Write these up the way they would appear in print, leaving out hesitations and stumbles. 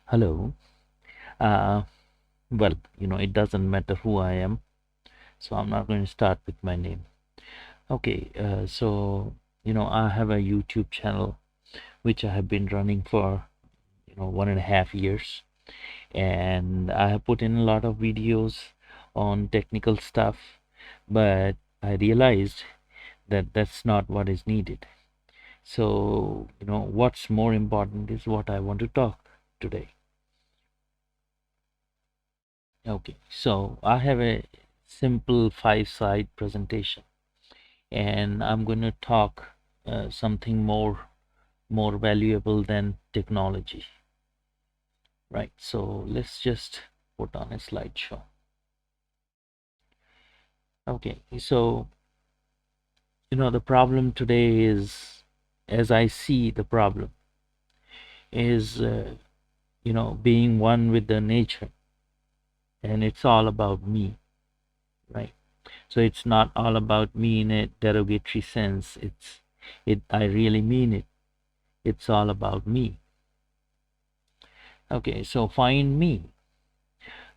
Hello. Uh, well, it doesn't matter who I am, so I'm not going to start with my name. Okay, I have a YouTube channel which I have been running for, 1.5 years, and I have put in a lot of videos on technical stuff, but I realized that that's not what is needed. So, what's more important is what I want to talk today. Okay, so I have a simple 5-slide presentation, and I'm going to talk something more valuable than technology, right? So let's just put on a slideshow. Okay, so the problem today is, as I see the problem, is being one with the nature, and it's all about me, right? So it's not all about me in a derogatory sense. I really mean it. It's all about me. Okay, so find me.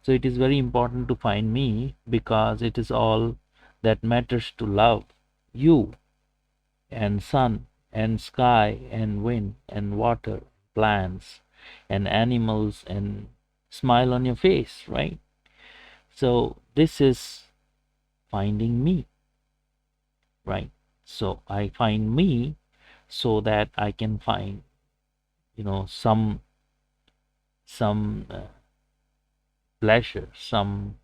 So it is very important to find me because it is all that matters to love you and sun and sky and wind and water, plants and animals and smile on your face, right? So this is finding me, right? So I find me so that I can find, some pleasure, some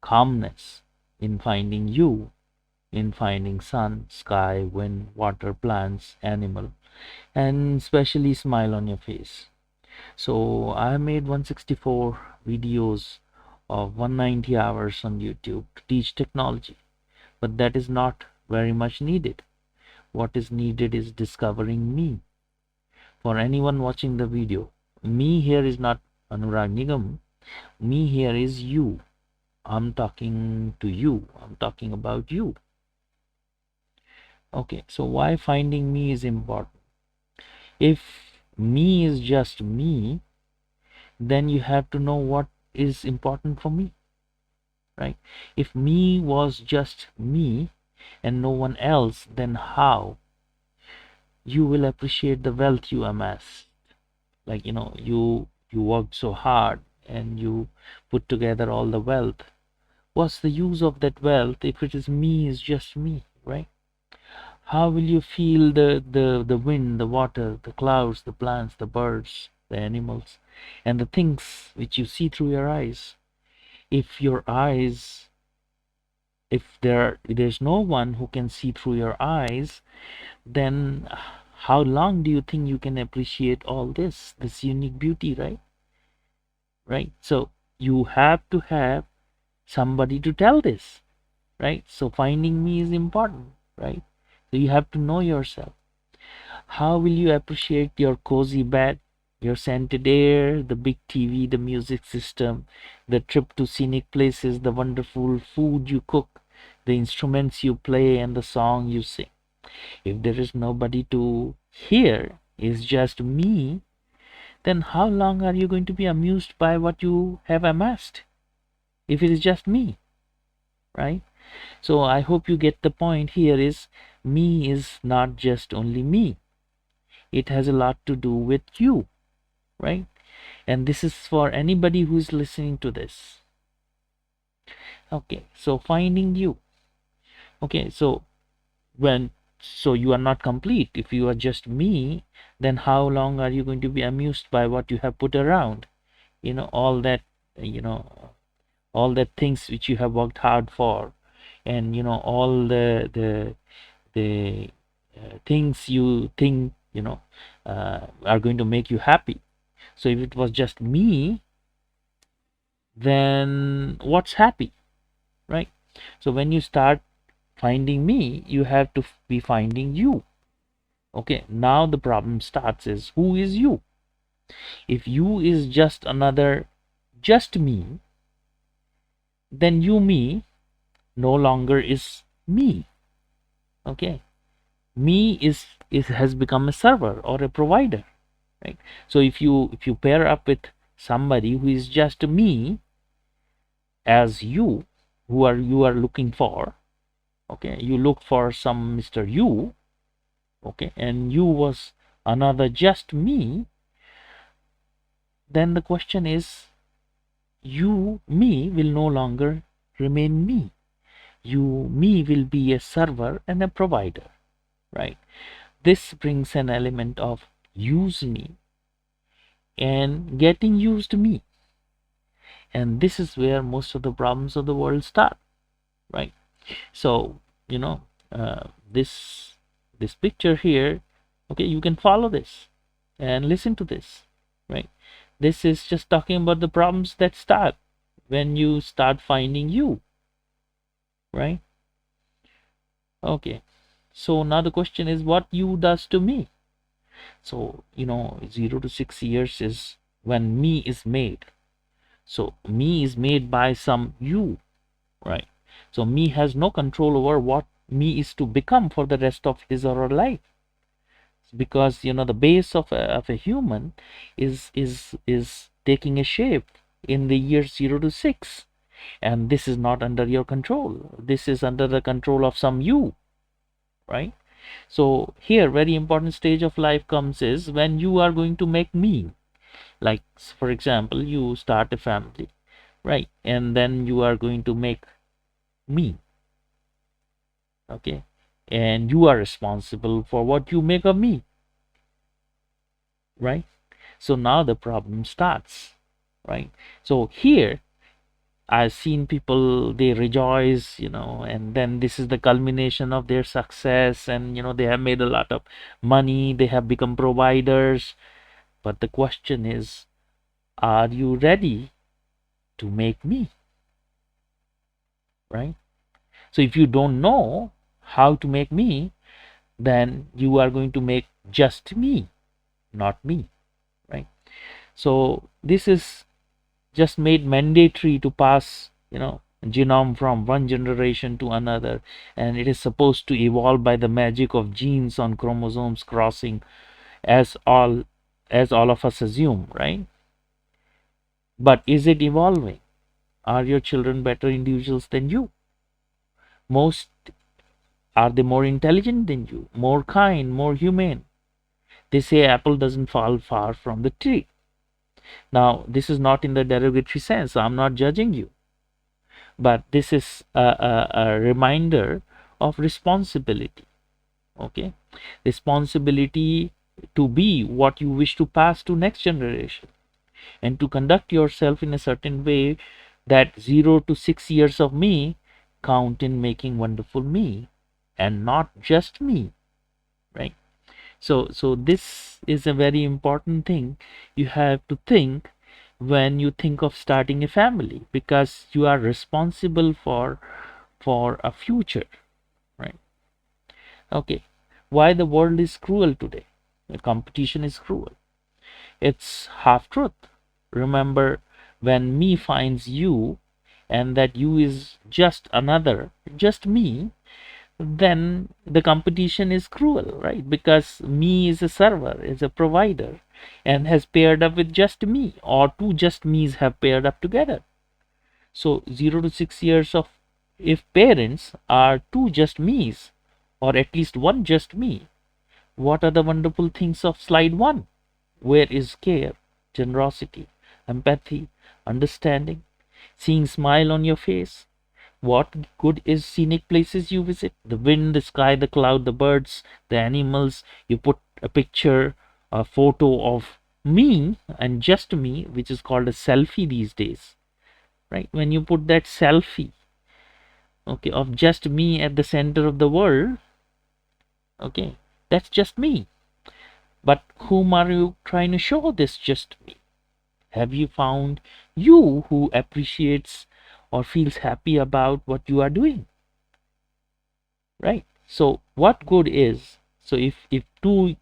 calmness in finding you, in finding sun, sky, wind, water, plants, animal, and especially smile on your face. So I made 164 videos of 190 hours on YouTube to teach technology, but that is not very much needed. What is needed is discovering me. For anyone watching the video, me here is not Anurag Nigam. Me here is you. I'm talking to you. I'm talking about you. Okay, so why finding me is important? If me is just me, then you have to know what is important for me, right? If me was just me and no one else, then how you will appreciate the wealth you amass? Like, you worked so hard and you put together all the wealth. What's the use of that wealth if it is me is just me, right? How will you feel the wind, the water, the clouds, the plants, the birds, the animals, and the things which you see through your eyes? If your eyes, if there's no one who can see through your eyes, then how long do you think you can appreciate all this unique beauty, right? Right? So you have to have somebody to tell this, right? So finding me is important, right? So you have to know yourself. How will you appreciate your cozy bed, your scented air, the big TV, the music system, the trip to scenic places, the wonderful food you cook, the instruments you play, and the song you sing? If there is nobody to hear, it's just me, then how long are you going to be amused by what you have amassed? If it is just me, right? So I hope you get the point here is me is not just only me. It has a lot to do with you, right? And this is for anybody who is listening to this. Okay, so finding you. Okay, so you are not complete. If you are just me, then how long are you going to be amused by what you have put around? All that, you know, all the things which you have worked hard for, and all the things you think are going to make you happy. So if it was just me, then what's happy, right? So when you start finding me, you have to be finding you. Okay, now the problem starts is who is you? If you is just me, then you me no longer is me. Okay, me is has become a server or a provider, right? So if you pair up with somebody who is just me as you, you are looking for. Okay, you look for some Mr. You, okay, and you was another just me. Then the question is, me will no longer remain me. Me will be a server and a provider, right? This brings an element of use me and getting used me. And this is where most of the problems of the world start, right? So, you know, this picture here, okay, you can follow this and listen to this, right? This is just talking about the problems that start when you start finding you, right? Okay, so now the question is, what you does to me? So, 0 to 6 years is when me is made. So me is made by some you, right? So me has no control over what me is to become for the rest of his or her life, because the base of a human is taking a shape in the years 0 to 6, and this is not under your control. This is under the control of some you, right? So here, very important stage of life comes is when you are going to make me. Like, for example, you start a family, right? And then you are going to make me, okay? And you are responsible for what you make of me, right? So now the problem starts, right? So here I've seen people, they rejoice, and then this is the culmination of their success, and they have made a lot of money, they have become providers. But the question is, are you ready to make me, right? So if you don't know how to make me, then you are going to make just me, not me, right? So this is just made mandatory to pass, genome from one generation to another, and it is supposed to evolve by the magic of genes on chromosomes crossing, as all of us assume, right? But is it evolving? Are your children better individuals than you? Most Are they more intelligent than you, more kind, more humane? They say apple doesn't fall far from the tree. Now, this is not in the derogatory sense. I'm not judging you, but this is a reminder of responsibility. Okay, responsibility to be what you wish to pass to next generation, and to conduct yourself in a certain way that 0 to 6 years of me count in making wonderful me, and not just me, right? So this is a very important thing you have to think when you think of starting a family, because you are responsible for a future, right? Okay, why the world is cruel today? The competition is cruel. It's half truth. Remember, when me finds you, and that you is just me, then the competition is cruel, right? Because me is a server, is a provider, and has paired up with just me, or two just me's have paired up together. So 0 to 6 years of, if parents are two just me's, or at least one just me, what are the wonderful things of slide one? Where is care, generosity, empathy, understanding, seeing smile on your face? What good is scenic places you visit? The wind, the sky, the cloud, the birds, the animals. You put a picture, a photo of me and just me, which is called a selfie these days, right? When you put that selfie, okay, of just me at the center of the world, okay, that's just me. But whom are you trying to show this just me? Have you found you who appreciates or feels happy about what you are doing? Right? So what good is, so if two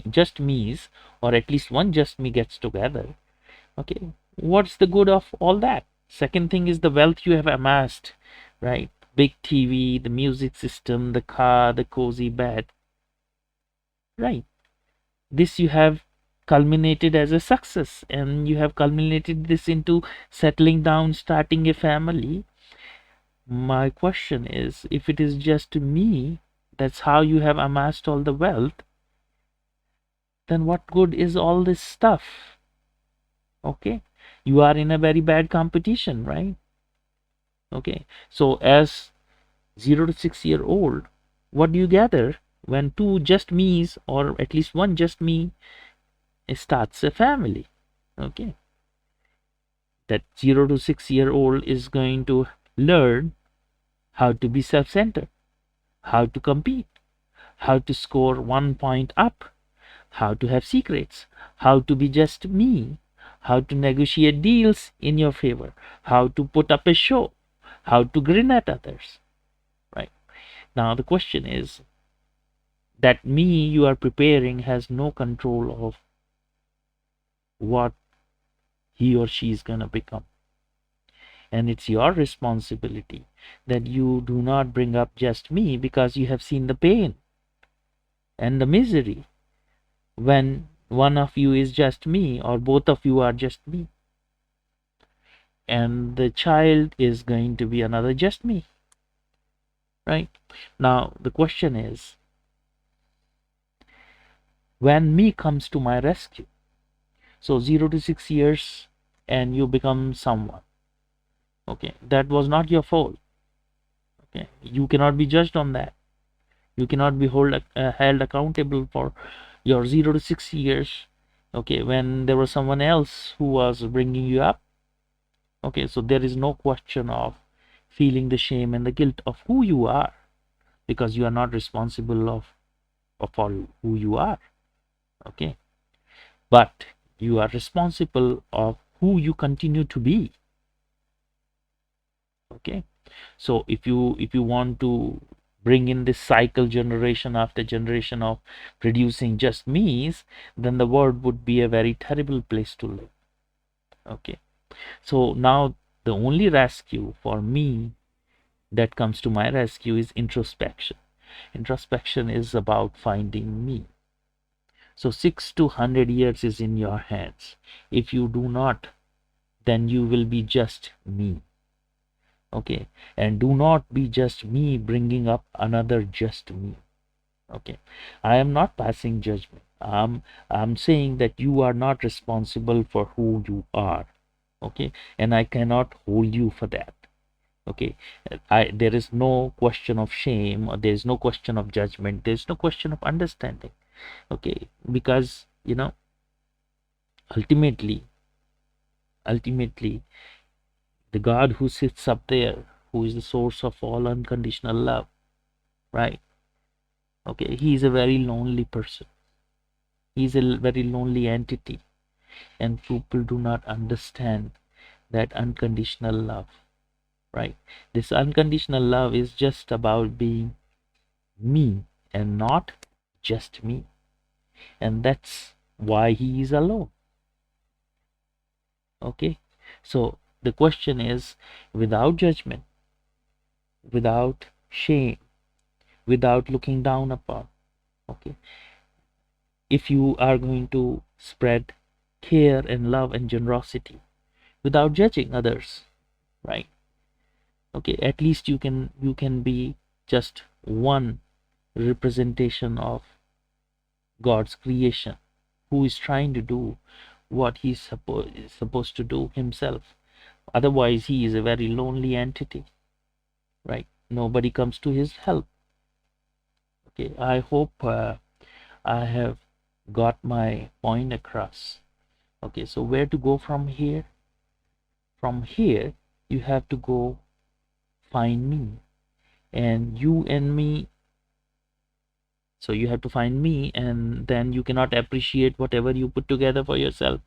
just me's, or at least one just me gets together, okay, what's the good of all that? Second thing is the wealth you have amassed, right? Big TV, the music system, the car, the cozy bed, right? This you have culminated as a success, and you have culminated this into settling down, starting a family. My question is, if it is just me, that's how you have amassed all the wealth, then what good is all this stuff? Okay, you are in a very bad competition, right? Okay, so as 0 to 6 year old, what do you gather when two just me's, or at least one just me, starts a family? Okay, that 0 to 6 year old is going to learn how to be self-centered, how to compete, how to score 1 point up, how to have secrets, how to be just me, how to negotiate deals in your favor, how to put up a show, how to grin at others, right? Now the question is, that me you are preparing has no control of what he or she is going to become. And it's your responsibility that you do not bring up just me, because you have seen the pain and the misery when one of you is just me, or both of you are just me, and the child is going to be another just me, right? Now the question is, when me comes to my rescue, so 0 to 6 years, and you become someone, okay, that was not your fault. Okay, you cannot be judged on that. You cannot be held accountable for your 0 to 6 years, okay, when there was someone else who was bringing you up. Okay, so there is no question of feeling the shame and the guilt of who you are, because you are not responsible of all who you are. Okay, but you are responsible of who you continue to be. Okay, so if you want to bring in this cycle, generation after generation, of producing just me's, then the world would be a very terrible place to live. Okay, so now the only rescue for me that comes to my rescue is introspection. Introspection is about finding me. So 6 to 100 years is in your hands. If you do not, then you will be just me. Okay, and do not be just me bringing up another just me. Okay, I am not passing judgment. I'm saying that you are not responsible for who you are. Okay, and I cannot hold you for that. Okay, there is no question of shame, or there is no question of judgment, there is no question of understanding. Okay, because ultimately ultimately the God who sits up there, who is the source of all unconditional love, right? Okay, he is a very lonely person. He is a very lonely entity, and people do not understand that unconditional love, right? This unconditional love is just about being me and not just me, and that's why he is alone. Okay, so the question is, without judgment, without shame, without looking down upon, okay, if you are going to spread care and love and generosity without judging others, right? Okay, at least you can be just one representation of God's creation, who is trying to do what he's supposed to do himself. Otherwise he is a very lonely entity, right? Nobody comes to his help. Okay, I hope I have got my point across. Okay, so where to go from here? From here you have to go find me, and you and me. So you have to find me, and then you cannot appreciate whatever you put together for yourself,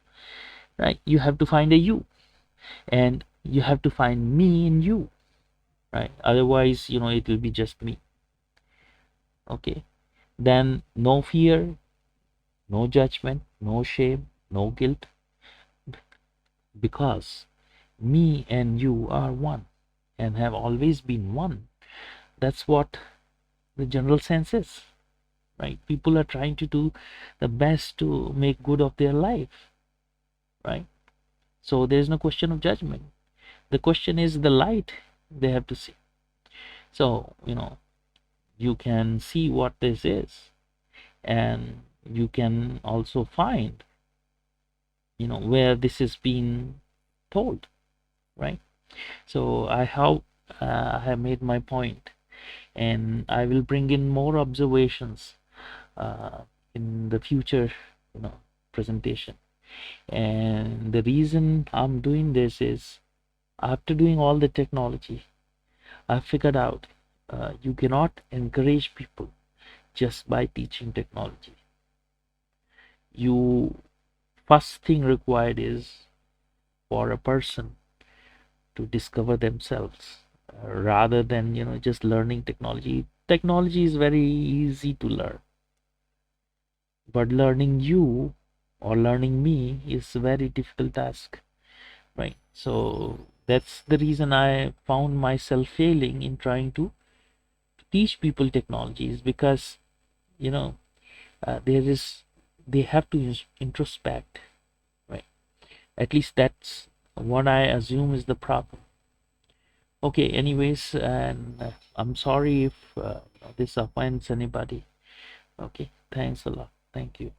right? You have to find a you, and you have to find me in you, right? Otherwise it will be just me. Okay, then no fear, no judgment, no shame, no guilt, because me and you are one, and have always been one. That's what the general sense is, right? People are trying to do the best to make good of their life, right? So there's no question of judgment. The question is the light they have to see. So, you can see what this is, and you can also find, where this is being told, right? So I have made my point, and I will bring in more observations uh, in the future, presentation. And the reason I'm doing this is, after doing all the technology, I figured out you cannot encourage people just by teaching technology. You first thing required is for a person to discover themselves, rather than just learning technology. Technology is very easy to learn, but learning you or learning me is a very difficult task, right? So that's the reason I found myself failing in trying to teach people technologies, because you know there is they have to introspect, right? At least that's what I assume is the problem. Okay, anyways, and I'm sorry if this offends anybody. Okay, thanks a lot. Thank you.